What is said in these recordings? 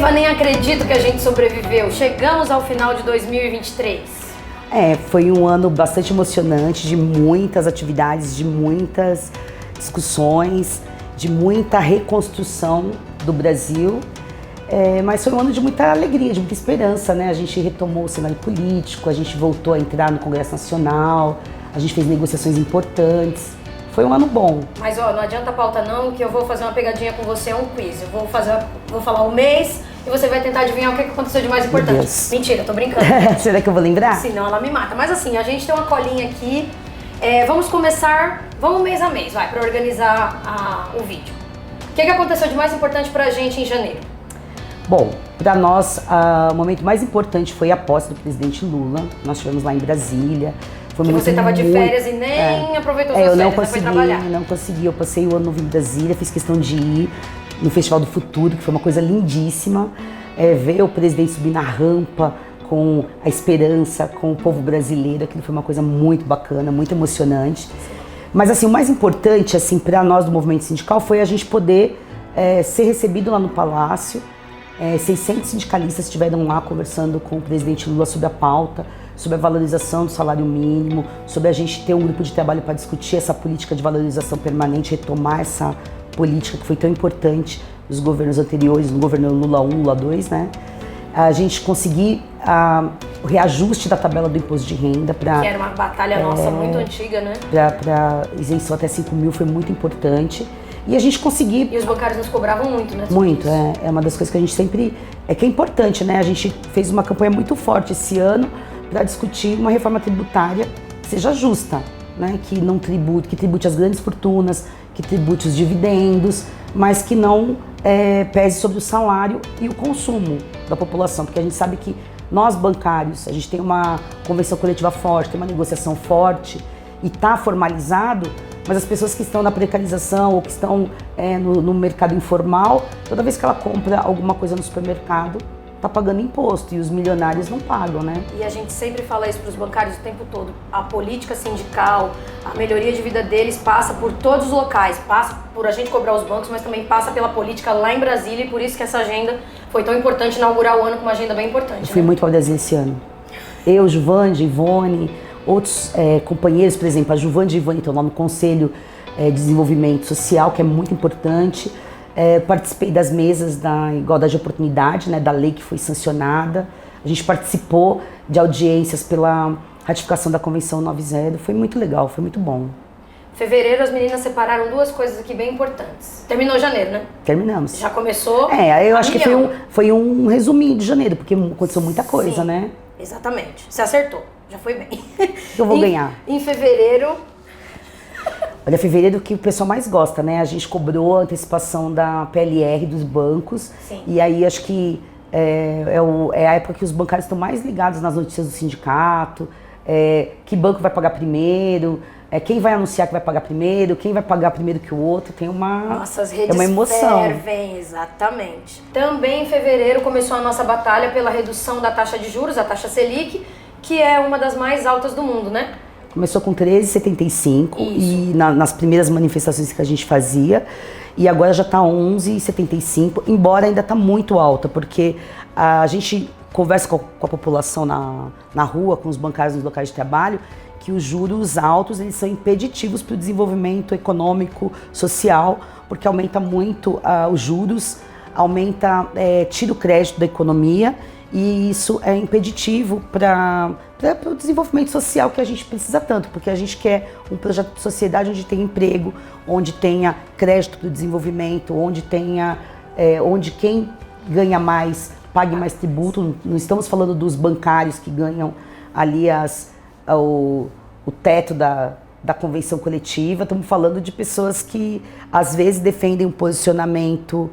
Eva, nem acredito que a gente sobreviveu. Chegamos ao final de 2023. Foi um ano bastante emocionante, de muitas atividades, de muitas discussões, de muita reconstrução do Brasil. Mas foi um ano de muita alegria, de muita esperança, né? A gente retomou o cenário político, a gente voltou a entrar no Congresso Nacional, a gente fez negociações importantes. Foi um ano bom. Mas ó, não adianta a pauta não, que eu vou fazer uma pegadinha com você, um quiz. Eu vou falar um mês e você vai tentar adivinhar o que aconteceu de mais importante. Mentira, tô brincando. Será que eu vou lembrar? Senão ela me mata. Mas assim, a gente tem uma colinha aqui. Vamos começar, vamos mês a mês, vai, pra organizar o vídeo. O que aconteceu de mais importante pra gente em janeiro? Bom, para nós, o momento mais importante foi a posse do presidente Lula. Nós estivemos lá em Brasília. Foi você estava de férias e nem aproveitou suas férias, foi trabalhar. Eu não consegui, eu passei o ano novo em Brasília, fiz questão de ir no Festival do Futuro, que foi uma coisa lindíssima. Ver o presidente subir na rampa com a esperança, com o povo brasileiro, aquilo foi uma coisa muito bacana, muito emocionante. Mas assim, o mais importante assim, para nós do movimento sindical foi a gente poder ser recebido lá no Palácio. 600 sindicalistas estiveram lá conversando com o presidente Lula sobre a pauta, sobre a valorização do salário mínimo, sobre a gente ter um grupo de trabalho para discutir essa política de valorização permanente, retomar essa política que foi tão importante nos governos anteriores, no governo Lula 1, Lula 2, né? A gente conseguir o reajuste da tabela do imposto de renda para... Que era uma batalha nossa muito antiga, né? Para isenção até 5 mil foi muito importante. E a gente conseguir... E os bancários nos cobravam muito, né? Muito, é uma das coisas que a gente sempre... que é importante, né? A gente fez uma campanha muito forte esse ano para discutir uma reforma tributária que seja justa, né? Que não tribute, que tribute as grandes fortunas, que tribute os dividendos, mas que não pese sobre o salário e o consumo da população, porque a gente sabe que nós bancários, a gente tem uma convenção coletiva forte, tem uma negociação forte e está formalizado, mas as pessoas que estão na precarização ou que estão no mercado informal, toda vez que ela compra alguma coisa no supermercado, está pagando imposto e os milionários não pagam, né? E a gente sempre fala isso para os bancários o tempo todo. A política sindical, a melhoria de vida deles passa por todos os locais, passa por a gente cobrar os bancos, mas também passa pela política lá em Brasília e por isso que essa agenda foi tão importante, inaugurar o ano com uma agenda bem importante. Eu fui muito para Brasília esse ano. Eu, Juvande, Ivone, outros companheiros, por exemplo, a Juvande e Ivone estão lá no Conselho de Desenvolvimento Social, que é muito importante. Participei das mesas da igualdade de oportunidade, né, da lei que foi sancionada. A gente participou de audiências pela ratificação da Convenção 90. Foi muito legal, foi muito bom. Fevereiro as meninas separaram duas coisas aqui bem importantes. Terminou janeiro, né? Terminamos. Já começou? Eu acho que foi um resuminho de janeiro, porque aconteceu muita coisa, né? Exatamente. Você acertou. Já foi bem. Eu vou ganhar. Em fevereiro... Olha, fevereiro que o pessoal mais gosta, né? A gente cobrou a antecipação da PLR dos bancos. Sim. E aí acho que é a época que os bancários estão mais ligados nas notícias do sindicato. Que banco vai pagar primeiro, quem vai anunciar que vai pagar primeiro, quem vai pagar primeiro que o outro. Tem uma... Nossas redes uma emoção. fervem, exatamente. Também em fevereiro começou a nossa batalha pela redução da taxa de juros, a taxa Selic, que é uma das mais altas do mundo, né? Começou com 13,75 e nas primeiras manifestações que a gente fazia, e agora já está 11,75, embora ainda está muito alta, porque a gente conversa com a população na rua, com os bancários nos locais de trabalho, que os juros altos eles são impeditivos para o desenvolvimento econômico, social, porque aumenta muito os juros, tira o crédito da economia, e isso é impeditivo para o desenvolvimento social que a gente precisa tanto, porque a gente quer um projeto de sociedade onde tenha emprego, onde tenha crédito para o desenvolvimento, onde quem ganha mais pague mais tributo. Não estamos falando dos bancários que ganham ali o teto da convenção coletiva, estamos falando de pessoas que às vezes defendem um posicionamento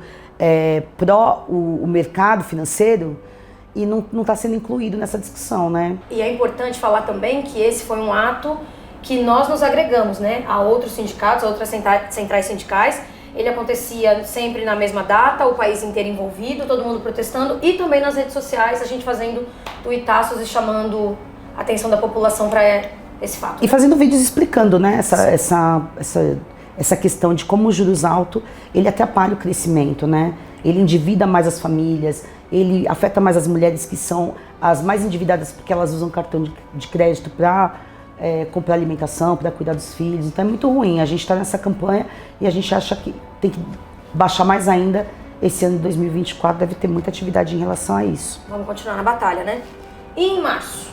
pró o mercado financeiro, e não está sendo incluído nessa discussão, né? E é importante falar também que esse foi um ato que nós nos agregamos, né, a outros sindicatos, a outras centrais sindicais. Ele acontecia sempre na mesma data, o país inteiro envolvido, todo mundo protestando, e também nas redes sociais, a gente fazendo tuitaços e chamando a atenção da população para esse fato. E fazendo vídeos explicando, né, essa questão de como o juros alto, ele atrapalha o crescimento, né? ele endivida mais as famílias, ele afeta mais as mulheres que são as mais endividadas porque elas usam cartão de crédito para comprar alimentação, para cuidar dos filhos. Então é muito ruim. A gente está nessa campanha e a gente acha que tem que baixar mais ainda. Esse ano de 2024 deve ter muita atividade em relação a isso. Vamos continuar na batalha, né? E em março?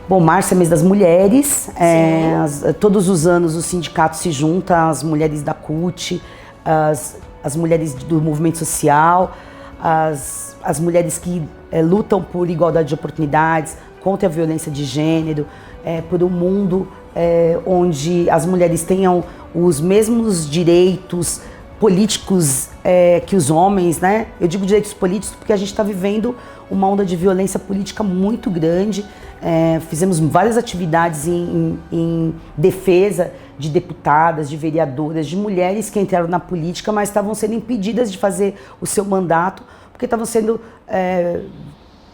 Bom, março é mês das mulheres. Todos os anos o sindicato se junta, as mulheres da CUT, as mulheres do movimento social, as mulheres que lutam por igualdade de oportunidades, contra a violência de gênero, por um mundo onde as mulheres tenham os mesmos direitos políticos que os homens, né? Eu digo direitos políticos porque a gente está vivendo uma onda de violência política muito grande. Fizemos várias atividades em defesa de deputadas, de vereadoras, de mulheres que entraram na política, mas estavam sendo impedidas de fazer o seu mandato porque estavam sendo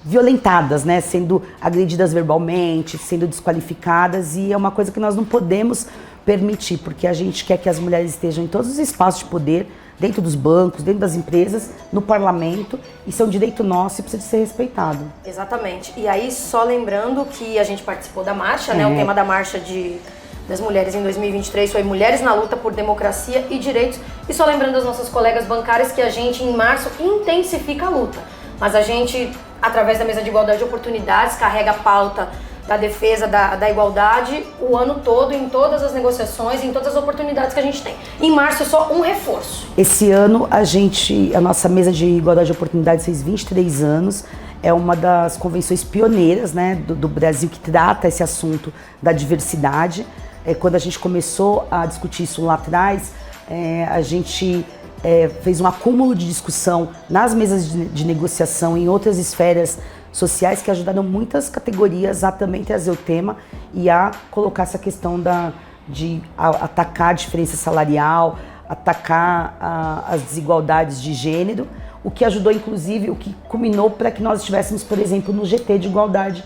violentadas, né? Sendo agredidas verbalmente, sendo desqualificadas, e é uma coisa que nós não podemos permitir, porque a gente quer que as mulheres estejam em todos os espaços de poder, dentro dos bancos, dentro das empresas, no parlamento, isso é um direito nosso e precisa de ser respeitado. Exatamente. E aí, só lembrando que a gente participou da marcha, né? O tema da marcha das mulheres em 2023 foi Mulheres na Luta por Democracia e Direitos. E só lembrando as nossas colegas bancárias que a gente, em março, intensifica a luta. Mas a gente, através da Mesa de Igualdade de Oportunidades, carrega a pauta da defesa da igualdade o ano todo, em todas as negociações, em todas as oportunidades que a gente tem. Em março é só um reforço. Esse ano a nossa Mesa de Igualdade de Oportunidades fez 23 anos, é uma das convenções pioneiras, né, do Brasil, que trata esse assunto da diversidade. Quando a gente começou a discutir isso lá atrás, a gente fez um acúmulo de discussão nas mesas de negociação em outras esferas sociais que ajudaram muitas categorias a também trazer o tema e a colocar essa questão de atacar a diferença salarial, atacar as desigualdades de gênero, o que ajudou, inclusive, o que culminou para que nós estivéssemos, por exemplo, no GT de Igualdade,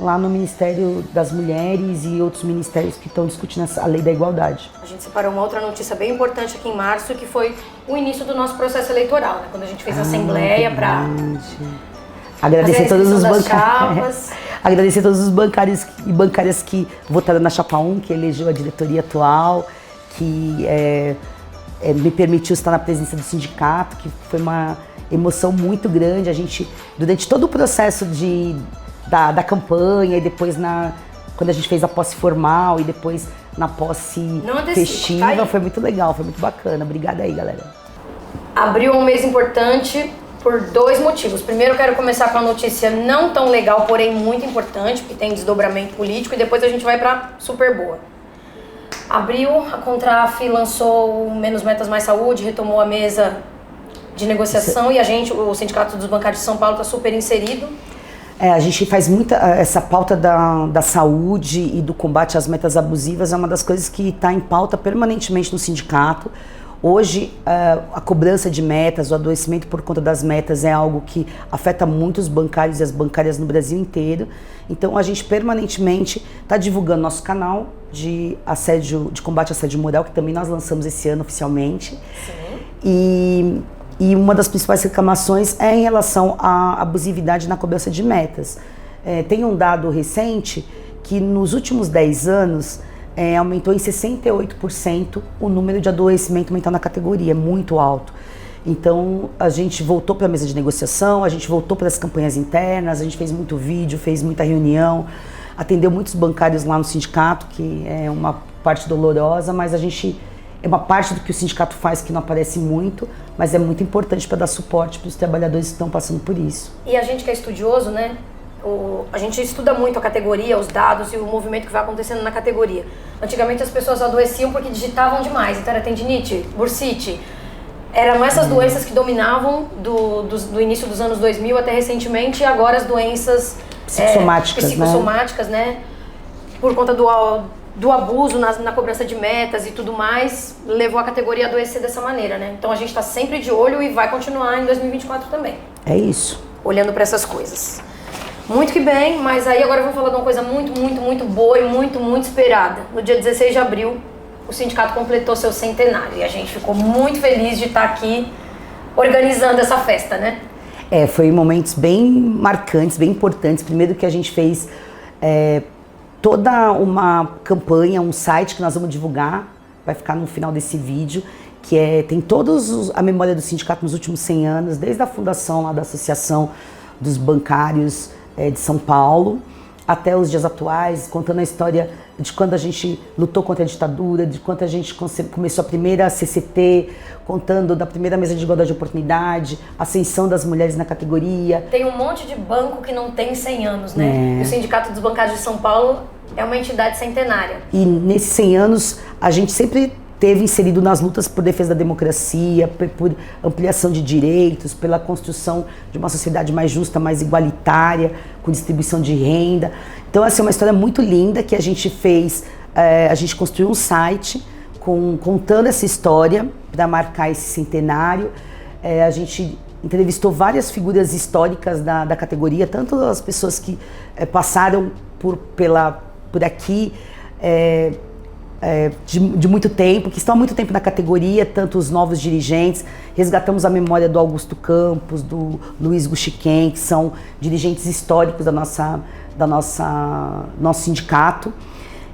lá no Ministério das Mulheres e outros ministérios que estão discutindo a lei da igualdade. A gente separou uma outra notícia bem importante aqui em março, que foi o início do nosso processo eleitoral, né? Quando a gente fez a assembleia para agradecer todos os bancários. Agradecer todos os bancários e bancárias que votaram na Chapa 1, que elegeu a diretoria atual, que me permitiu estar na presença do sindicato, que foi uma emoção muito grande. A gente, durante todo o processo da campanha e depois quando a gente fez a posse formal e depois na posse festiva, foi muito legal, foi muito bacana. Obrigada aí, galera. Abril é um mês importante por dois motivos. Primeiro, eu quero começar com uma notícia não tão legal, porém muito importante, porque tem desdobramento político, e depois a gente vai pra super boa. Abril, a Contraf lançou o Menos Metas Mais Saúde, retomou a mesa de negociação e o Sindicato dos Bancários de São Paulo está super inserido. A gente faz muita essa pauta da saúde e do combate às metas abusivas, é uma das coisas que está em pauta permanentemente no sindicato. Hoje, a cobrança de metas, o adoecimento por conta das metas é algo que afeta muito os bancários e as bancárias no Brasil inteiro. Então, a gente permanentemente está divulgando nosso canal de combate ao assédio moral, que também nós lançamos esse ano oficialmente. Sim. E uma das principais reclamações é em relação à abusividade na cobrança de metas. Tem um dado recente que nos últimos 10 anos aumentou em 68% o número de adoecimento mental na categoria, é muito alto. Então a gente voltou para a mesa de negociação, a gente voltou para as campanhas internas, a gente fez muito vídeo, fez muita reunião, atendeu muitos bancários lá no sindicato, que é uma parte dolorosa, mas é uma parte do que o sindicato faz que não aparece muito, mas é muito importante para dar suporte para os trabalhadores que estão passando por isso. E a gente que é estudioso, né? A gente estuda muito a categoria, os dados e o movimento que vai acontecendo na categoria. Antigamente as pessoas adoeciam porque digitavam demais, então era tendinite, bursite. Eram essas doenças que dominavam do início dos anos 2000 até recentemente, e agora as doenças psicossomáticas, né? Por conta do abuso na cobrança de metas e tudo mais, levou a categoria a adoecer dessa maneira, né? Então a gente está sempre de olho e vai continuar em 2024 também. É isso. Olhando para essas coisas. Muito que bem, mas aí agora eu vou falar de uma coisa muito, muito, muito boa e muito, muito esperada. No dia 16 de abril, o sindicato completou seu centenário e a gente ficou muito feliz de estar aqui organizando essa festa, né? Foi momentos bem marcantes, bem importantes. Primeiro que a gente fez toda uma campanha, um site que nós vamos divulgar, vai ficar no final desse vídeo, que tem todos a memória do sindicato nos últimos 100 anos, desde a fundação lá da Associação dos Bancários de São Paulo, até os dias atuais, contando a história de quando a gente lutou contra a ditadura, de quando a gente começou a primeira CCT, contando da primeira mesa de igualdade de oportunidade, a ascensão das mulheres na categoria. Tem um monte de banco que não tem 100 anos, né? E o Sindicato dos Bancários de São Paulo é uma entidade centenária. E nesses 100 anos, a gente sempre teve inserido nas lutas por defesa da democracia, por ampliação de direitos, pela construção de uma sociedade mais justa, mais igualitária, com distribuição de renda. Então, essa é uma história muito linda que a gente fez. A gente construiu um site contando essa história para marcar esse centenário. A gente entrevistou várias figuras históricas da categoria, tanto as pessoas que passaram por aqui, de muito tempo, que estão há muito tempo na categoria, tanto os novos dirigentes. Resgatamos a memória do Augusto Campos, do Luiz Guxiquem, que são dirigentes históricos do nosso sindicato,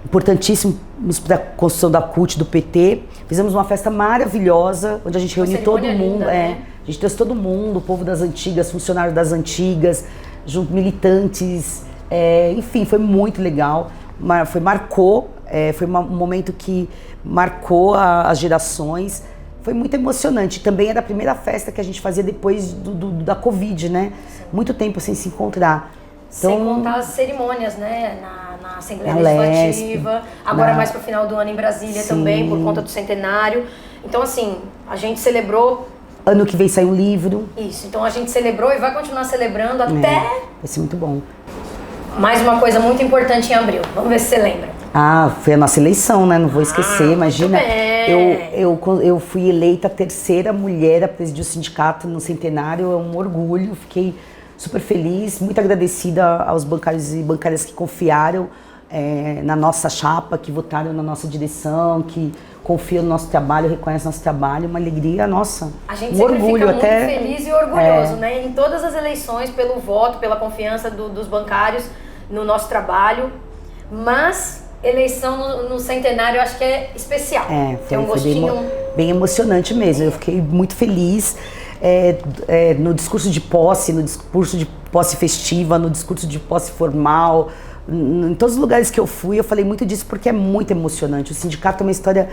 importantíssimos para a construção da CUT, do PT. Fizemos uma festa maravilhosa, onde a gente reuniu todo mundo. Linda, né? A gente trouxe todo mundo, o povo das antigas, funcionários das antigas, militantes, enfim, foi muito legal. Foi um momento que marcou as gerações. Foi muito emocionante. Também era a primeira festa que a gente fazia depois da Covid, né? Sim. Muito tempo sem se encontrar. Então, sem contar as cerimônias, né? Na Assembleia Legislativa. Agora mais pro final do ano em Brasília. Sim. Também, por conta do centenário. Então, assim, a gente celebrou. Ano que vem sai um livro. Isso. Então a gente celebrou e vai continuar celebrando até... Vai ser muito bom. Mais uma coisa muito importante em abril. Vamos ver se você lembra. Foi a nossa eleição, né? Não vou esquecer, imagina. Eu fui eleita a terceira mulher a presidir o sindicato no centenário, é um orgulho, fiquei super feliz, muito agradecida aos bancários e bancárias que confiaram na nossa chapa, que votaram na nossa direção, que confiam no nosso trabalho, reconhecem nosso trabalho, uma alegria nossa. A gente sempre orgulho, fica muito feliz e orgulhoso, né? Em todas as eleições, pelo voto, pela confiança dos bancários no nosso trabalho, mas eleição no centenário eu acho que é especial. Tem um gostinho bem emocionante mesmo. Eu fiquei muito feliz no discurso de posse, festiva, no discurso de posse formal. Em todos os lugares que eu fui, eu falei muito disso porque é muito emocionante. O sindicato é uma história,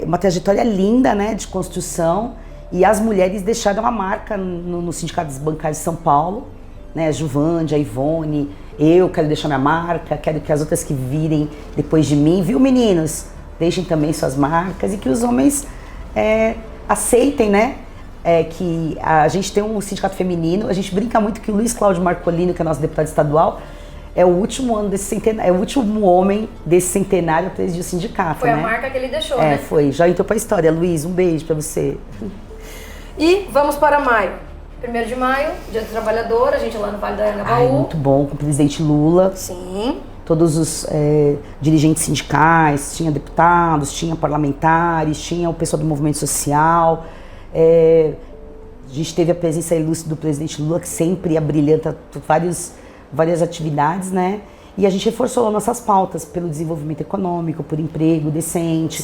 uma trajetória linda, né, de construção, e as mulheres deixaram a marca no Sindicato dos Bancários de São Paulo, né, a Juvândia, a Ivone. Eu quero deixar minha marca, quero que as outras que virem depois de mim, viu, meninos? Deixem também suas marcas e que os homens aceitem, né? Que a gente tem um sindicato feminino. A gente brinca muito que o Luiz Cláudio Marcolino, que é nosso deputado estadual, é o último ano desse centenário, é o último homem desse centenário a presidir o sindicato. Foi, né? A marca que ele deixou, né? Foi. Já entrou pra história. Luiz, um beijo pra você. E vamos para maio. 1º de maio, Dia do Trabalhador, a gente lá no Vale do Anhangabaú. Muito bom, com o presidente Lula. Sim. Todos os dirigentes sindicais, tinha deputados, tinha parlamentares, tinha o pessoal do movimento social. A gente teve a presença ilustre do presidente Lula, que sempre abrilhanta várias atividades, né? E a gente reforçou nossas pautas pelo desenvolvimento econômico, por emprego decente,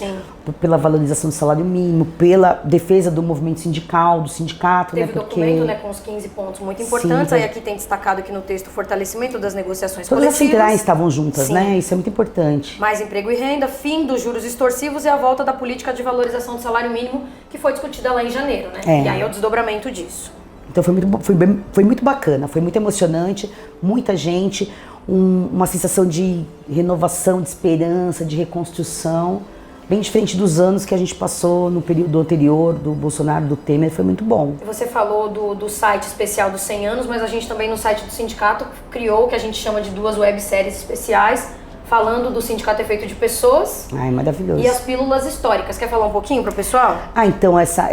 pela valorização do salário mínimo, pela defesa do movimento sindical, do sindicato. Teve documento, né, com os 15 pontos muito importantes. Sim, aí aqui tem destacado aqui no texto o fortalecimento das negociações coletivas. Todas as centrais estavam juntas, né? Isso é muito importante. Mais emprego e renda, fim dos juros extorsivos e a volta da política de valorização do salário mínimo, que foi discutida lá em janeiro, né? E aí é o desdobramento disso. Então foi muito bacana, foi muito emocionante, muita gente, uma sensação de renovação, de esperança, de reconstrução, bem diferente dos anos que a gente passou no período anterior, do Bolsonaro, do Temer, foi muito bom. Você falou do site especial dos 100 anos, mas a gente também no site do sindicato criou o que a gente chama de 2 webséries especiais, falando do Sindicato é feito de pessoas. Maravilhoso. E as pílulas históricas. Quer falar um pouquinho pro pessoal? Então essa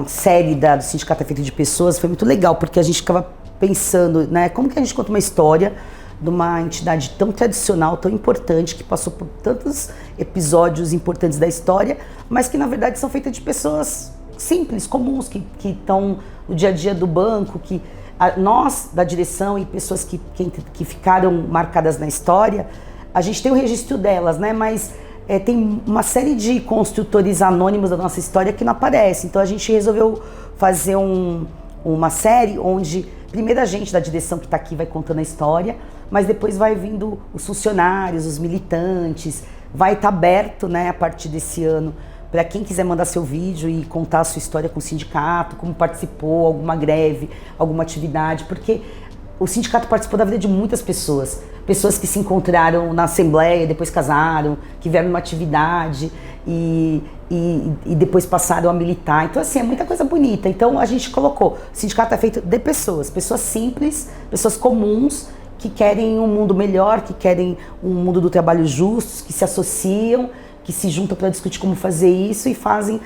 série do Sindicato é feito de pessoas foi muito legal, porque a gente ficava pensando, né, como que a gente conta uma história de uma entidade tão tradicional, tão importante, que passou por tantos episódios importantes da história, mas que na verdade são feitas de pessoas que simples, comuns, que estão no dia a dia do banco, nós, da direção e pessoas que ficaram marcadas na história, a gente tem o registro delas, né? Mas tem uma série de construtores anônimos da nossa história que não aparecem. Então a gente resolveu fazer uma série onde primeiro a gente da direção que está aqui vai contando a história, mas depois vai vindo os funcionários, os militantes, vai estar aberto, né, a partir desse ano, para quem quiser mandar seu vídeo e contar a sua história com o sindicato, como participou, alguma greve, alguma atividade, porque o sindicato participou da vida de muitas pessoas. Pessoas que se encontraram na assembleia, depois casaram, que vieram numa atividade e depois passaram a militar. Então, assim, é muita coisa bonita. Então, a gente colocou, o sindicato é feito de pessoas simples, pessoas comuns, que querem um mundo melhor, que querem um mundo do trabalho justo, que se associam, que se juntam para discutir como fazer isso e fazem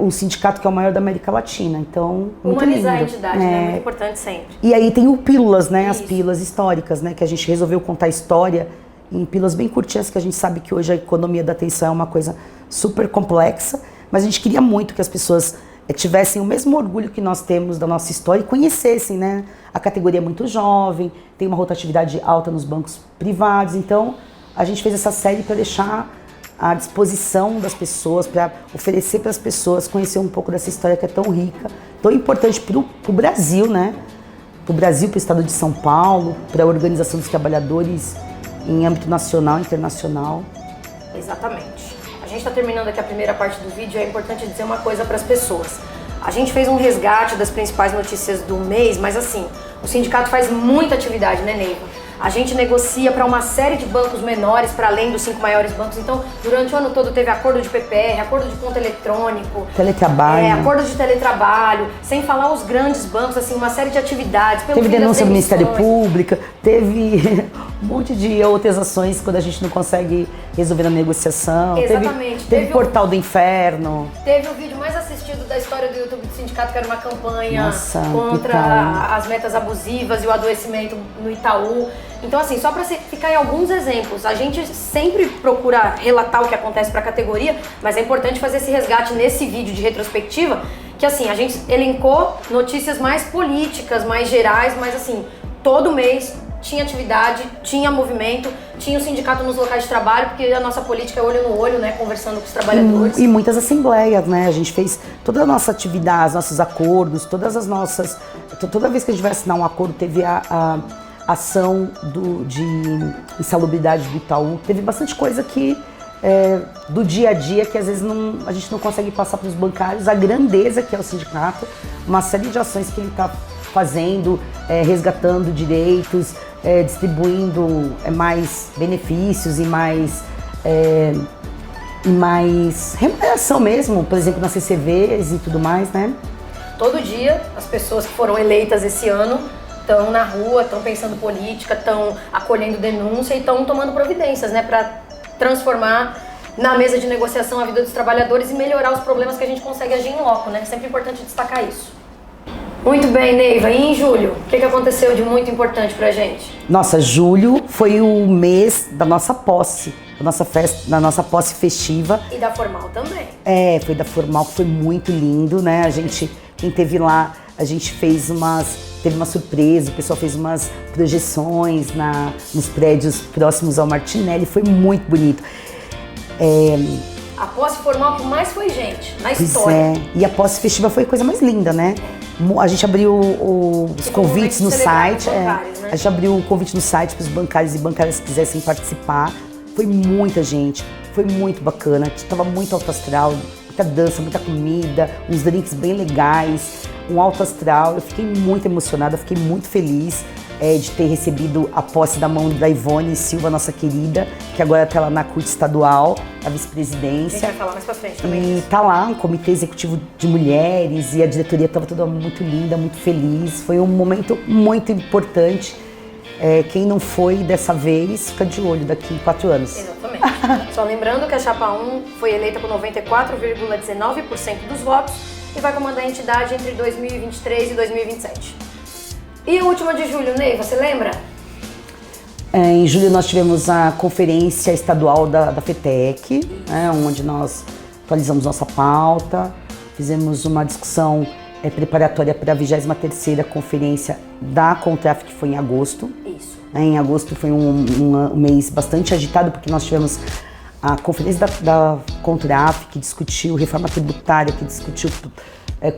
um sindicato que é o maior da América Latina. Então, muito humanizar lindo. A entidade, né? Muito importante sempre. E aí tem o Pílulas, né? As pílulas históricas, né? Que a gente resolveu contar a história em pílulas bem curtinhas, que a gente sabe que hoje a economia da atenção é uma coisa super complexa, mas a gente queria muito que as pessoas tivessem o mesmo orgulho que nós temos da nossa história e conhecessem, né? A categoria é muito jovem, tem uma rotatividade alta nos bancos privados, então a gente fez essa série para deixar à disposição das pessoas, para oferecer para as pessoas conhecer um pouco dessa história que é tão rica, tão importante para o Brasil, né? Para o Brasil, para o estado de São Paulo, para a organização dos trabalhadores em âmbito nacional e internacional. Exatamente. A gente está terminando aqui a primeira parte do vídeo, é importante dizer uma coisa para as pessoas. A gente fez um resgate das principais notícias do mês, mas assim, o sindicato faz muita atividade, né, Neiva? A gente negocia para uma série de bancos menores, para além dos 5 maiores bancos. Então, durante o ano todo teve acordo de PPR, acordo de ponto eletrônico, teletrabalho, acordo de teletrabalho, sem falar os grandes bancos, assim, uma série de atividades. Teve denúncia do Ministério Público, teve um monte de outras ações quando a gente não consegue resolver na negociação. Exatamente. Teve Portal do Inferno. Teve o vídeo mais assistido da história do YouTube do sindicato, que era uma campanha contra as metas abusivas e o adoecimento no Itaú. Então, assim, só para ficar em alguns exemplos, a gente sempre procura relatar o que acontece para a categoria, mas é importante fazer esse resgate nesse vídeo de retrospectiva, que assim, a gente elencou notícias mais políticas, mais gerais, mas assim, todo mês tinha atividade, tinha movimento, tinha o sindicato nos locais de trabalho, porque a nossa política é olho no olho, né, conversando com os trabalhadores. E muitas assembleias, né, a gente fez toda a nossa atividade, nossos acordos, todas as nossas... Toda vez que a gente vai assinar um acordo, teve a ação de insalubridade do Itaú, teve bastante coisa que do dia a dia que às vezes a gente não consegue passar para os bancários, a grandeza que é o sindicato, uma série de ações que ele está fazendo, resgatando direitos, distribuindo mais benefícios e mais remuneração mesmo, por exemplo, nas CCVs e tudo mais, né? Todo dia as pessoas que foram eleitas esse ano estão na rua, estão pensando política, estão acolhendo denúncia e estão tomando providências, né, para transformar na mesa de negociação a vida dos trabalhadores e melhorar os problemas que a gente consegue agir em loco, né? É sempre importante destacar isso. Muito bem, Neiva. E em julho, o que aconteceu de muito importante pra gente? Nossa, julho foi o mês da nossa posse, da nossa festa, da nossa posse festiva. E da formal também. Foi da formal, que foi muito lindo, né? Quem teve lá, a gente teve uma surpresa, o pessoal fez umas projeções nos prédios próximos ao Martinelli, foi muito bonito. A posse formal que mais foi gente, na história. E a posse festiva foi a coisa mais linda, né? A gente abriu os convites no site, né? A gente abriu o convite no site para os bancários e bancárias que quisessem participar. Foi muita gente, foi muito bacana, estava muito alto astral, muita dança, muita comida, uns drinks bem legais, um alto astral. Eu fiquei muito emocionada, fiquei muito feliz de ter recebido a posse da mão da Ivone Silva, nossa querida, que agora está lá na CUT estadual, a vice-presidência. A gente vai falar mais pra frente também. E tá lá um comitê executivo de mulheres e a diretoria estava toda muito linda, muito feliz. Foi um momento muito importante. Quem não foi dessa vez, fica de olho daqui 4 anos. Exatamente. Só lembrando que a Chapa 1 foi eleita com 94,19% dos votos e vai comandar a entidade entre 2023 e 2027. E a última de julho, Ney, você lembra? Em julho nós tivemos a conferência estadual da FETEC, onde nós atualizamos nossa pauta. fizemos uma discussão preparatória para a 23ª conferência da Contraf, que foi em agosto. Isso. Em agosto foi um mês bastante agitado, porque nós tivemos a conferência da Contraf, que discutiu reforma tributária, que discutiu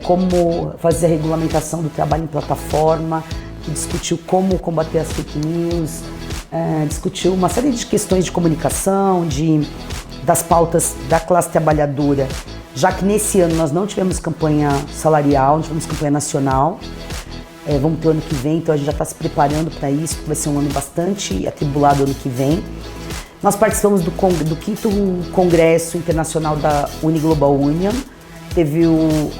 como fazer a regulamentação do trabalho em plataforma, que discutiu como combater as fake news, discutiu uma série de questões de comunicação, das pautas da classe trabalhadora, já que nesse ano nós não tivemos campanha salarial, não tivemos campanha nacional. Vamos ter o ano que vem, então a gente já está se preparando para isso, porque vai ser um ano bastante atribulado ano que vem. Nós participamos do 5º Congresso Internacional da Uniglobal Union, teve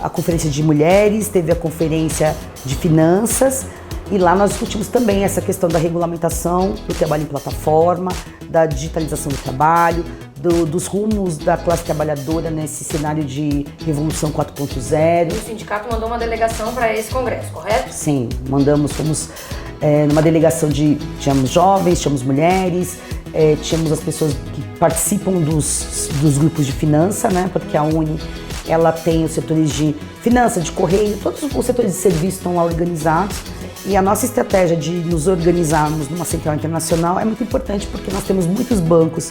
a Conferência de Mulheres, teve a Conferência de Finanças, e lá nós discutimos também essa questão da regulamentação do trabalho em plataforma, da digitalização do trabalho, dos rumos da classe trabalhadora nesse cenário de Revolução 4.0. O sindicato mandou uma delegação para esse congresso, correto? Sim, fomos numa delegação tínhamos jovens, tínhamos mulheres, tínhamos as pessoas que participam dos grupos de finança, né? Porque a Uni, ela tem os setores de finança, de correio, todos os setores de serviço estão lá organizados. E a nossa estratégia de nos organizarmos numa central internacional é muito importante, porque nós temos muitos bancos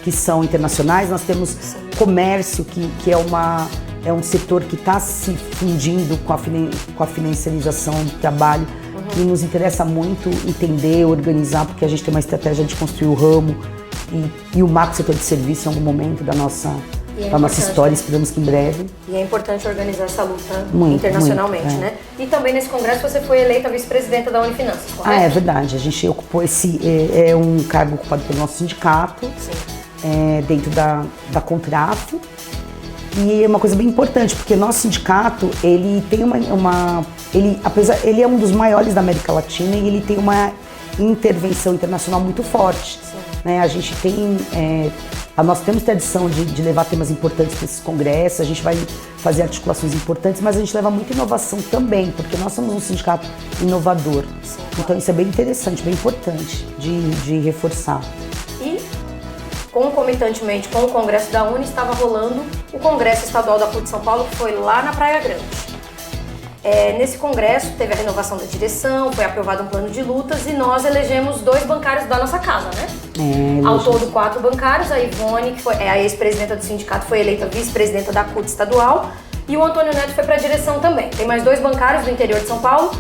que são internacionais, nós temos comércio, que é um setor que está se fundindo com a financiarização do trabalho, que nos interessa muito entender, organizar, porque a gente tem uma estratégia de construir o ramo e o macro setor de serviço em algum momento da nossa história, esperamos que em breve. E é importante organizar essa luta internacionalmente, né? E também nesse congresso você foi eleita vice-presidenta da Unifinanças, correto? É verdade, a gente ocupou é um cargo ocupado pelo nosso sindicato, dentro da Contraf. E é uma coisa bem importante, porque nosso sindicato, ele tem ele é um dos maiores da América Latina e ele tem uma intervenção internacional muito forte. Né? A gente nós temos tradição de levar temas importantes para esses congressos, a gente vai fazer articulações importantes, mas a gente leva muita inovação também, porque nós somos um sindicato inovador. Sim. Então isso é bem interessante, bem importante de reforçar. E, concomitantemente com o congresso da Uni, estava rolando o congresso estadual da PUC de São Paulo, que foi lá na Praia Grande. Nesse congresso teve a renovação da direção, foi aprovado um plano de lutas e nós elegemos 2 bancários da nossa casa, né? Ao todo 4 bancários, a Ivone, que foi a ex-presidenta do sindicato, foi eleita vice-presidenta da CUT estadual, e o Antônio Neto foi para a direção também. Tem mais 2 bancários do interior de São Paulo,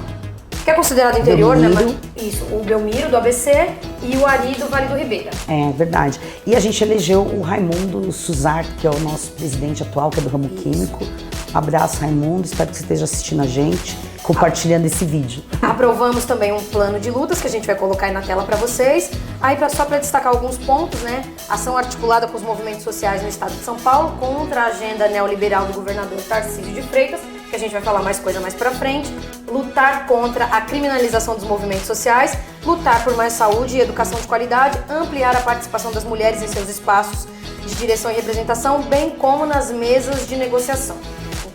que é considerado interior, Belmiro. Né? Isso, o Belmiro, do ABC, e o Ari, do Vale do Ribeira. É verdade. E a gente elegeu o Raimundo Suzar, que é o nosso presidente atual, que é do ramo químico. Abraço, Raimundo, espero que você esteja assistindo a gente, compartilhando esse vídeo. Aprovamos também um plano de lutas que a gente vai colocar aí na tela para vocês. Aí, só para destacar alguns pontos, né? Ação articulada com os movimentos sociais no estado de São Paulo contra a agenda neoliberal do governador Tarcísio de Freitas, que a gente vai falar mais coisa mais para frente. Lutar contra a criminalização dos movimentos sociais, lutar por mais saúde e educação de qualidade, ampliar a participação das mulheres em seus espaços de direção e representação, bem como nas mesas de negociação.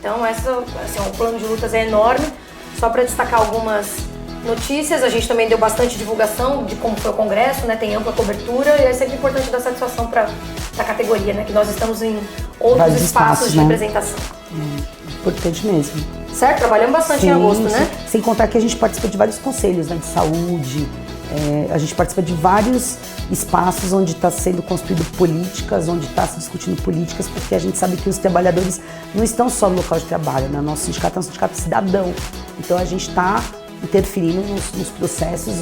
Então, o plano de lutas é enorme. Só para destacar algumas notícias, a gente também deu bastante divulgação de como foi o congresso, né? Tem ampla cobertura e é sempre importante dar satisfação para a categoria, né? Que nós estamos em outros espaços de né? representação. Importante mesmo. Certo? Trabalhamos bastante em agosto, né? Sem contar que a gente participa de vários conselhos, né? De saúde. A gente participa de vários espaços onde está sendo construído políticas, onde está se discutindo políticas, porque a gente sabe que os trabalhadores não estão só no local de trabalho, né? Nosso sindicato é um sindicato cidadão, então a gente está interferindo nos processos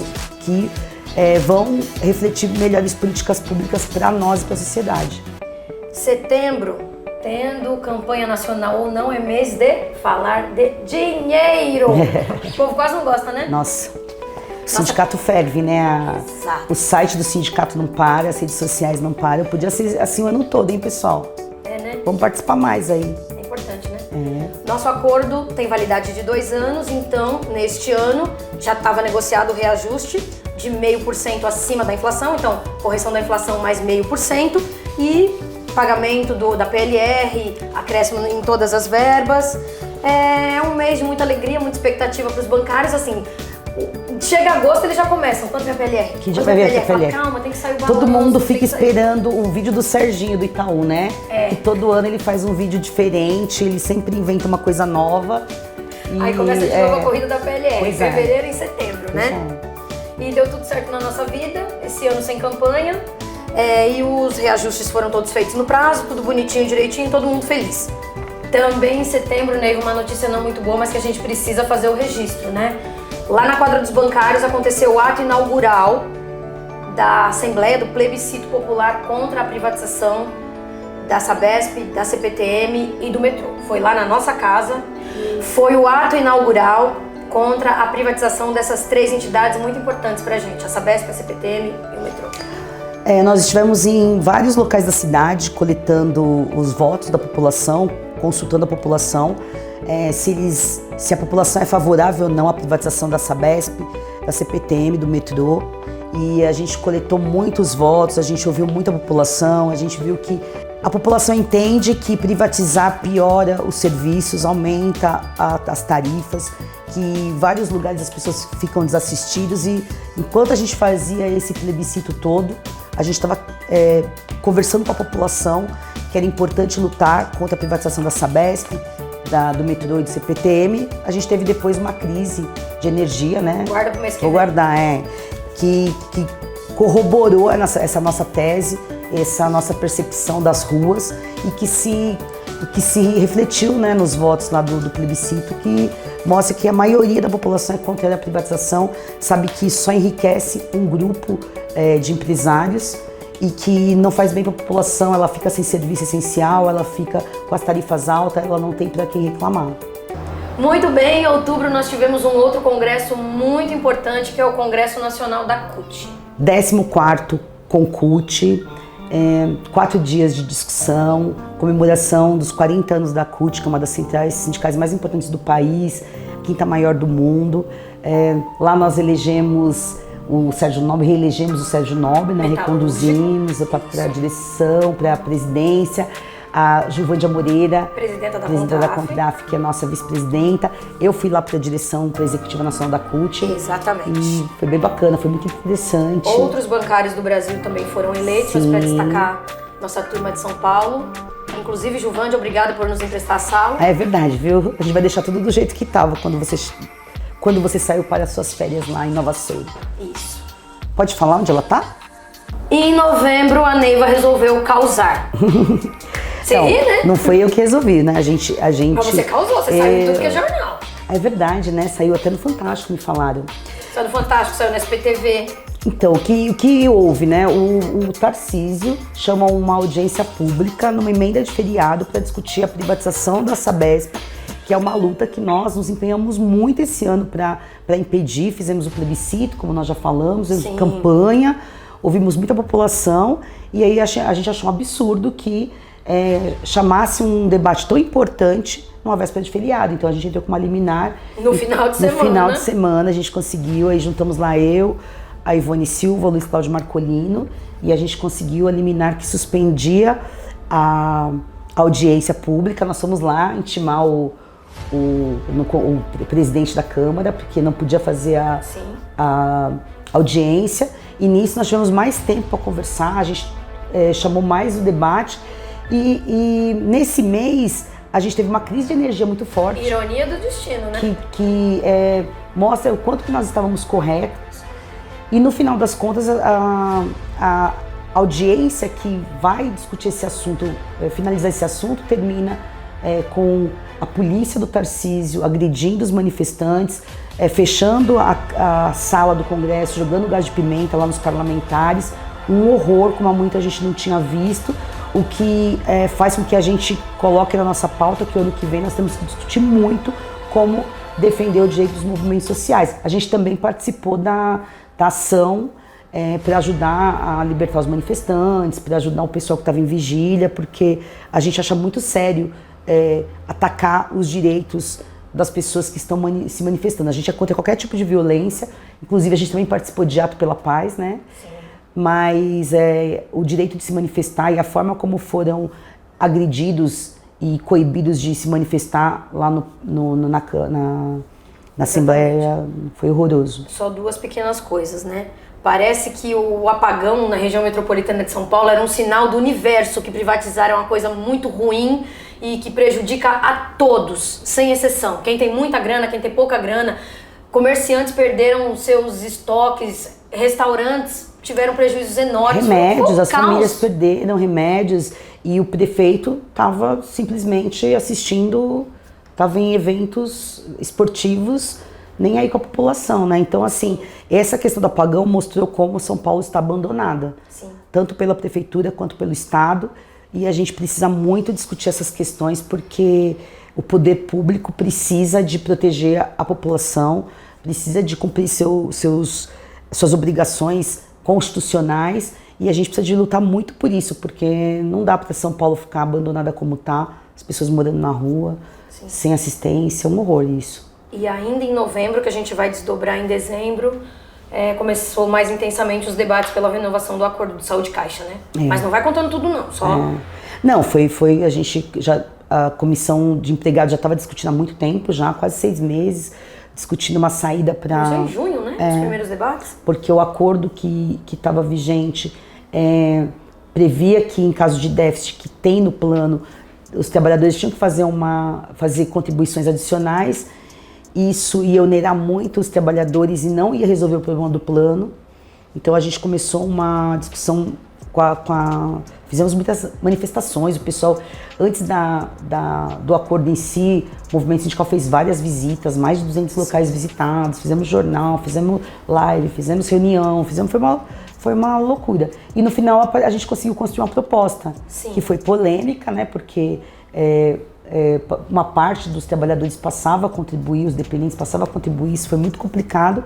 que vão refletir melhores políticas públicas para nós e para a sociedade. Setembro, tendo campanha nacional ou não, é mês de falar de dinheiro. O povo quase não gosta, né? Nossa. O sindicato ferve, né? Exato. O site do sindicato não para, as redes sociais não param. Podia ser assim o ano todo, hein, pessoal? Né? Vamos participar mais aí. É importante, né? Nosso acordo tem validade de 2 anos, então, neste ano, já estava negociado o reajuste de 0,5% acima da inflação, então, correção da inflação mais 0,5% e pagamento da PLR, acréscimo em todas as verbas. É um mês de muita alegria, muita expectativa para os bancários, assim. Chega agosto, eles já começam. Quanto é a PLR? Que dia vai ver a PLR? Calma, tem que sair o balanço. Todo mundo fica esperando o vídeo do Serginho do Itaú, né? Que todo ano ele faz um vídeo diferente, ele sempre inventa uma coisa nova. Aí começa de novo a corrida da PLR, em fevereiro e em setembro, né? E deu tudo certo na nossa vida, esse ano sem campanha. E os reajustes foram todos feitos no prazo, tudo bonitinho, direitinho, todo mundo feliz. Também em setembro, Ney, uma notícia não muito boa, mas que a gente precisa fazer o registro, né? Lá na quadra dos bancários aconteceu o ato inaugural da Assembleia do Plebiscito Popular contra a privatização da Sabesp, da CPTM e do metrô. Foi lá na nossa casa, foi o ato inaugural contra a privatização dessas 3 entidades muito importantes pra gente, a Sabesp, a CPTM e o metrô. Nós estivemos em vários locais da cidade coletando os votos da população, consultando a população, se a população é favorável ou não à privatização da Sabesp, da CPTM, do metrô. E a gente coletou muitos votos, a gente ouviu muita população, a gente viu que a população entende que privatizar piora os serviços, aumenta as tarifas, que em vários lugares as pessoas ficam desassistidas e enquanto a gente fazia esse plebiscito todo, a gente estava conversando com a população que era importante lutar contra a privatização da Sabesp, do metrô e do CPTM. A gente teve depois uma crise de energia, né? Guarda pro mês que vem. Vou guardar, que corroborou essa nossa tese, essa nossa percepção das ruas e que se refletiu, né, nos votos lá do plebiscito, que mostra que a maioria da população é contra a privatização, sabe que isso só enriquece um grupo de empresários e que não faz bem para a população, ela fica sem serviço essencial, ela fica com as tarifas altas, ela não tem para quem reclamar. Muito bem, em outubro nós tivemos um outro congresso muito importante, que é o Congresso Nacional da CUT. 14º CONCUT, 4 dias de discussão, comemoração dos 40 anos da CUT, que é uma das centrais sindicais mais importantes do país, quinta maior do mundo. Lá nós elegemos o Sérgio Nobre, reelegemos o Sérgio Nobre, né? Reconduzimos para a direção, para a presidência. A Juvândia Moreira, presidenta da CONDAF, que é a nossa vice-presidenta. Eu fui lá para a direção, para a Executiva Nacional da CUT. Exatamente. E foi bem bacana, foi muito interessante. Outros bancários do Brasil também foram eleitos, para destacar nossa turma de São Paulo. Inclusive, Juvândia, obrigada por nos emprestar a sala. É verdade, viu? A gente vai deixar tudo do jeito que estava quando você saiu para as suas férias lá em Nova Soura. Isso. Pode falar onde ela tá? Em novembro, a Neiva resolveu causar. Então, né? Não foi eu que resolvi, né? A gente... Mas você causou, você saiu em tudo que é jornal. É verdade, né? Saiu até no Fantástico, me falaram. Saiu no Fantástico, saiu no SPTV. Então, o que houve, né? O Tarcísio chama uma audiência pública numa emenda de feriado para discutir a privatização da Sabesp, que é uma luta que nós nos empenhamos muito esse ano para impedir. Fizemos o plebiscito, como nós já falamos, fizemos campanha, ouvimos muita população e aí a gente achou um absurdo que chamasse um debate tão importante numa véspera de feriado. Então a gente entrou com uma liminar. No final de semana a gente conseguiu, aí juntamos lá a Ivone Silva, o Luiz Cláudio Marcolino, e a gente conseguiu a liminar que suspendia a audiência pública. Nós fomos lá intimar o presidente da Câmara, porque não podia fazer a audiência, e nisso nós tivemos mais tempo para conversar, a gente chamou mais o debate. E nesse mês a gente teve uma crise de energia muito forte. Ironia do destino, né? Que mostra o quanto que nós estávamos corretos. E no final das contas, a audiência que vai discutir esse assunto, finalizar esse assunto, termina com a polícia do Tarcísio agredindo os manifestantes, fechando a sala do Congresso, jogando gás de pimenta lá nos parlamentares. Um horror, como há muito a gente não tinha visto. O que faz com que a gente coloque na nossa pauta que ano que vem nós temos que discutir muito como defender o direito dos movimentos sociais. A gente também participou da ação para ajudar a libertar os manifestantes, para ajudar o pessoal que estava em vigília, porque a gente acha muito sério atacar os direitos das pessoas que estão se manifestando. A gente é contra qualquer tipo de violência, inclusive a gente também participou de Ato pela Paz, né? Sim. Mas o direito de se manifestar e a forma como foram agredidos e coibidos de se manifestar lá Na Assembleia foi horroroso. Só duas pequenas coisas, né? Parece que o apagão na região metropolitana de São Paulo era um sinal do universo, que privatizar é uma coisa muito ruim e que prejudica a todos, sem exceção. Quem tem muita grana, quem tem pouca grana, comerciantes perderam seus estoques, restaurantes tiveram prejuízos enormes. Remédios, as famílias perderam remédios e o prefeito estava simplesmente assistindo, estava em eventos esportivos, nem aí com a população, né? Então, assim, essa questão do apagão mostrou como São Paulo está abandonada. Sim. Tanto pela prefeitura quanto pelo Estado. E a gente precisa muito discutir essas questões porque o poder público precisa de proteger a população, precisa de cumprir suas obrigações constitucionais e a gente precisa de lutar muito por isso, porque não dá para São Paulo ficar abandonada como está, as pessoas morando na rua, sim, sem assistência, é um horror isso. E ainda em novembro, que a gente vai desdobrar em dezembro, começou mais intensamente os debates pela renovação do acordo de saúde caixa, né? Mas não vai contando tudo não, só... Não, foi a gente já... A comissão de empregados já estava discutindo há muito tempo, já quase 6 meses, discutindo uma saída para... Começou em junho, né? Os primeiros debates. Porque o acordo que estava vigente previa que em caso de déficit que tem no plano, os trabalhadores tinham que fazer contribuições adicionais. Isso ia onerar muito os trabalhadores e não ia resolver o problema do plano. Então a gente começou uma discussão fizemos muitas manifestações, o pessoal, antes do acordo em si, o movimento sindical fez várias visitas, mais de 200 locais visitados, fizemos jornal, fizemos live, fizemos reunião, foi uma loucura. E no final a gente conseguiu construir uma proposta, sim, que foi polêmica, né, porque uma parte dos trabalhadores passava a contribuir, os dependentes passavam a contribuir, isso foi muito complicado,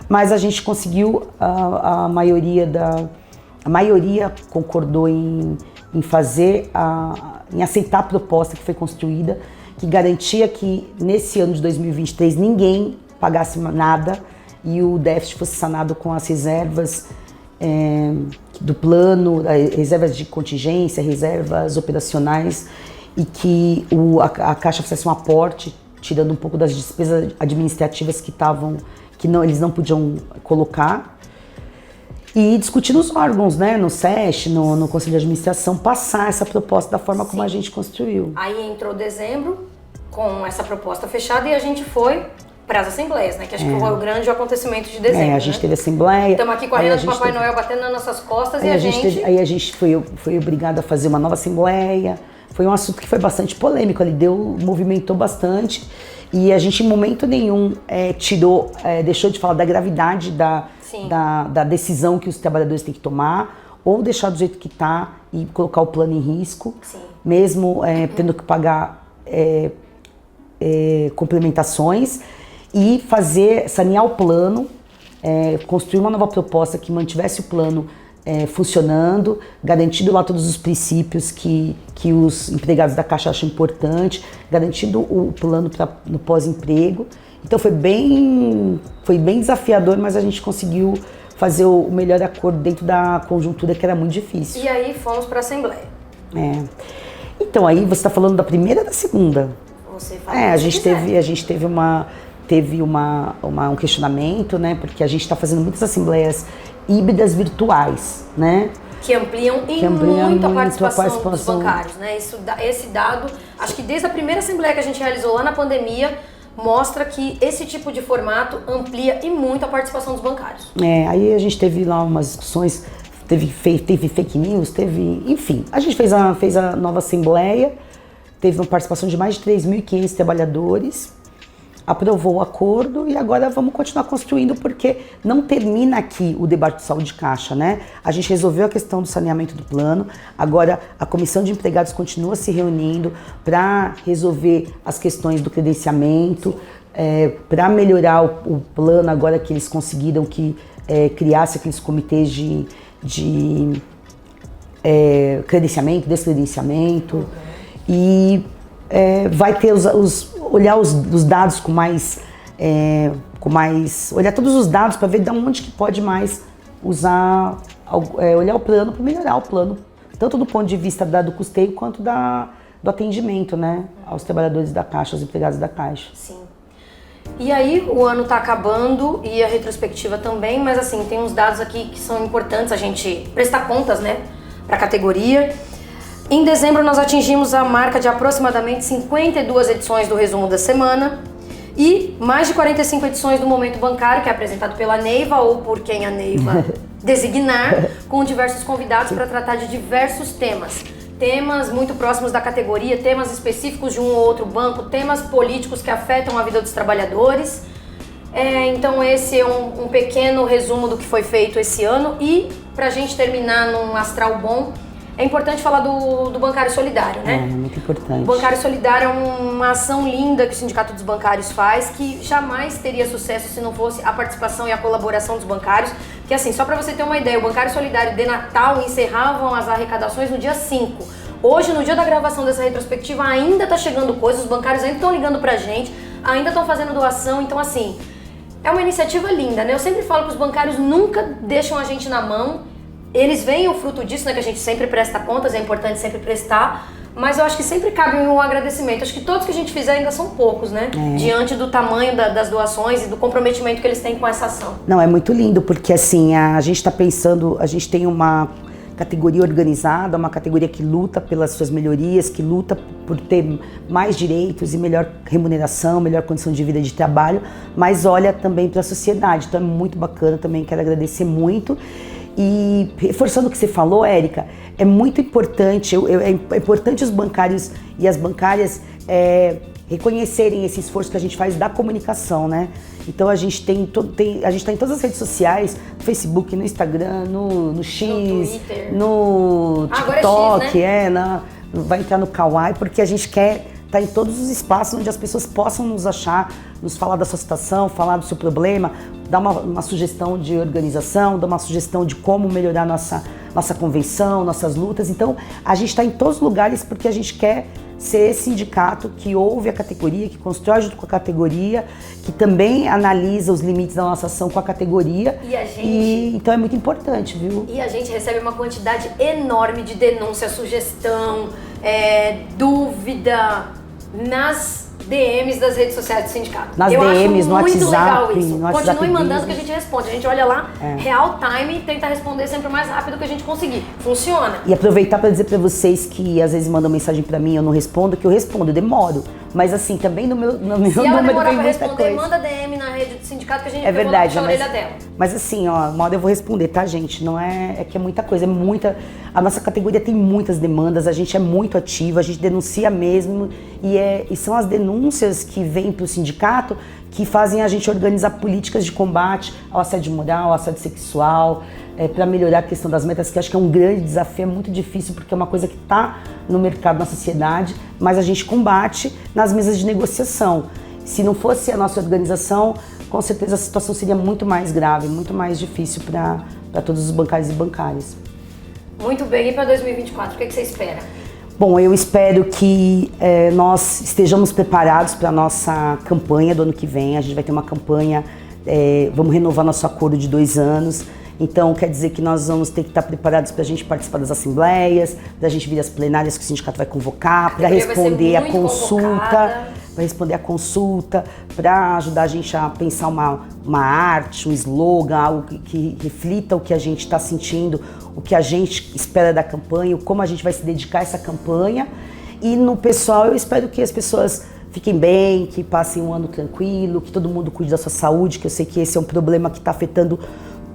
mas a gente conseguiu, a maioria concordou em aceitar a proposta que foi construída, que garantia que nesse ano de 2023 ninguém pagasse nada e o déficit fosse sanado com as reservas do plano, reservas de contingência, reservas operacionais, e que a Caixa fizesse um aporte, tirando um pouco das despesas administrativas que eles não podiam colocar. E discutir nos órgãos, né, no SESC, no Conselho de Administração, passar essa proposta da forma, sim, como a gente construiu. Aí entrou dezembro com essa proposta fechada e a gente foi para as assembleias, né, que acho que foi o grande acontecimento de dezembro. A gente teve assembleia. Estamos aqui com a Rena do Papai Noel batendo nas nossas costas aí a gente foi obrigado a fazer uma nova assembleia. Foi um assunto que foi bastante polêmico, movimentou bastante. E a gente em momento nenhum deixou de falar da gravidade da decisão que os trabalhadores têm que tomar, ou deixar do jeito que está e colocar o plano em risco, sim, mesmo tendo que pagar complementações, e sanear o plano, construir uma nova proposta que mantivesse o plano funcionando, garantindo lá todos os princípios que os empregados da Caixa acham importante, garantindo o plano no pós-emprego. Então foi bem desafiador, mas a gente conseguiu fazer o melhor acordo dentro da conjuntura que era muito difícil. E aí fomos para a Assembleia. Então aí você está falando da primeira ou da segunda? Você fala a gente teve um questionamento, né? Porque a gente está fazendo muitas assembleias híbridas virtuais, né? Que ampliam muito a participação dos bancários, né? Esse dado, acho que desde a primeira assembleia que a gente realizou lá na pandemia, mostra que esse tipo de formato amplia e muito a participação dos bancários. Aí a gente teve lá umas discussões, teve fake news, enfim. A gente fez a nova assembleia, teve uma participação de mais de 3.500 trabalhadores, aprovou o acordo e agora vamos continuar construindo, porque não termina aqui o debate de saúde caixa, né? A gente resolveu a questão do saneamento do plano, agora a comissão de empregados continua se reunindo para resolver as questões do credenciamento, para melhorar o plano, agora que eles conseguiram que criasse aqueles comitês de credenciamento, descredenciamento, e vai ter olhar os dados olhar todos os dados para ver de onde que pode mais usar, olhar o plano para melhorar o plano, tanto do ponto de vista do custeio quanto do atendimento, né, aos trabalhadores da Caixa, aos empregados da Caixa. Sim. E aí o ano tá acabando e a retrospectiva também, mas assim, tem uns dados aqui que são importantes a gente prestar contas, né, para a categoria. Em dezembro nós atingimos a marca de aproximadamente 52 edições do Resumo da Semana e mais de 45 edições do Momento Bancário, que é apresentado pela Neiva ou por quem a Neiva designar, com diversos convidados para tratar de diversos temas. Temas muito próximos da categoria, temas específicos de um ou outro banco, temas políticos que afetam a vida dos trabalhadores. Então esse é um pequeno resumo do que foi feito esse ano. E pra gente terminar num astral bom, é importante falar do Bancário Solidário, né? É muito importante. O Bancário Solidário é uma ação linda que o Sindicato dos Bancários faz, que jamais teria sucesso se não fosse a participação e a colaboração dos bancários. Que assim, só para você ter uma ideia, o Bancário Solidário de Natal encerravam as arrecadações no dia 5. Hoje, no dia da gravação dessa retrospectiva, ainda tá chegando coisas, os bancários ainda estão ligando pra gente, ainda estão fazendo doação, então assim, é uma iniciativa linda, né? Eu sempre falo que os bancários nunca deixam a gente na mão, eles veem o fruto disso, né? Que a gente sempre presta contas, é importante sempre prestar, mas eu acho que sempre cabe um agradecimento. Acho que todos que a gente fizer ainda são poucos, né? Diante do tamanho das doações e do comprometimento que eles têm com essa ação. Não, é muito lindo, porque assim, a gente tá pensando, a gente tem uma categoria organizada, uma categoria que luta pelas suas melhorias, que luta por ter mais direitos e melhor remuneração, melhor condição de vida e de trabalho, mas olha também para a sociedade. Então é muito bacana, também quero agradecer muito. E reforçando o que você falou, Érica, é muito importante, é importante os bancários e as bancárias reconhecerem esse esforço que a gente faz da comunicação, né? Então a gente a gente tá em todas as redes sociais, no Facebook, no Instagram, no X, no TikTok, X, né? Vai entrar no Kawaii, porque a gente quer estar em todos os espaços onde as pessoas possam nos achar, nos falar da sua situação, falar do seu problema, dar uma sugestão de organização, dar uma sugestão de como melhorar nossa convenção, nossas lutas. Então a gente está em todos os lugares porque a gente quer ser esse sindicato que ouve a categoria, que constrói junto com a categoria, que também analisa os limites da nossa ação com a categoria. Então é muito importante, viu? E a gente recebe uma quantidade enorme de denúncia, sugestão, dúvida nas DMs das redes sociais do sindicato. Nas DMs, no WhatsApp. Eu acho muito legal isso. Continue mandando que a gente responde. A gente olha lá, real time, e tenta responder sempre o mais rápido que a gente conseguir. Funciona. E aproveitar para dizer para vocês que às vezes mandam mensagem para mim, eu não respondo, que eu respondo, eu demoro. Mas assim, também no meu número Se ela demorar pra responder, manda DM na rede do sindicato que a gente vai puxar a orelha dela. Mas assim, ó, uma hora eu vou responder, tá, gente? Não é que é muita coisa, a nossa categoria tem muitas demandas, a gente é muito ativa, a gente denuncia mesmo, e são as denúncias que vêm pro sindicato que fazem a gente organizar políticas de combate ao assédio moral, ao assédio sexual, para melhorar a questão das metas, que eu acho que é um grande desafio, é muito difícil, porque é uma coisa que está no mercado, na sociedade, mas a gente combate nas mesas de negociação. Se não fosse a nossa organização, com certeza a situação seria muito mais grave, muito mais difícil para todos os bancários e bancárias. Muito bem, e para 2024, o que você espera? Bom, eu espero que nós estejamos preparados para a nossa campanha do ano que vem. A gente vai ter uma campanha, vamos renovar nosso acordo de 2 anos. Então, quer dizer que nós vamos ter que estar preparados para a gente participar das assembleias, para a gente vir às plenárias que o sindicato vai convocar, para responder a consulta, para ajudar a gente a pensar uma arte, um slogan, algo que reflita o que a gente está sentindo, o que a gente espera da campanha, como a gente vai se dedicar a essa campanha. E no pessoal, eu espero que as pessoas fiquem bem, que passem um ano tranquilo, que todo mundo cuide da sua saúde, que eu sei que esse é um problema que está afetando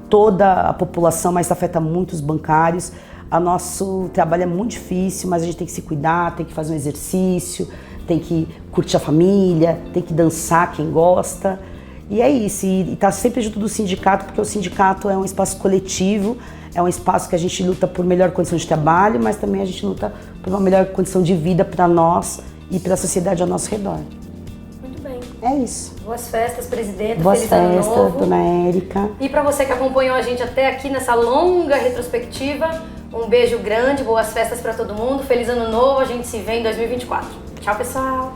toda a população, mas afeta muito os bancários. O nosso trabalho é muito difícil, mas a gente tem que se cuidar, tem que fazer um exercício, tem que curtir a família, tem que dançar quem gosta. E é isso, e estar sempre junto do sindicato, porque o sindicato é um espaço coletivo, é um espaço que a gente luta por melhor condição de trabalho, mas também a gente luta por uma melhor condição de vida para nós e para a sociedade ao nosso redor. Muito bem. É isso. Boas festas, presidenta. Boas Feliz ano festas, novo. dona Érica. E para você que acompanhou a gente até aqui nessa longa retrospectiva, um beijo grande, boas festas para todo mundo, feliz ano novo, a gente se vê em 2024. Tchau, pessoal!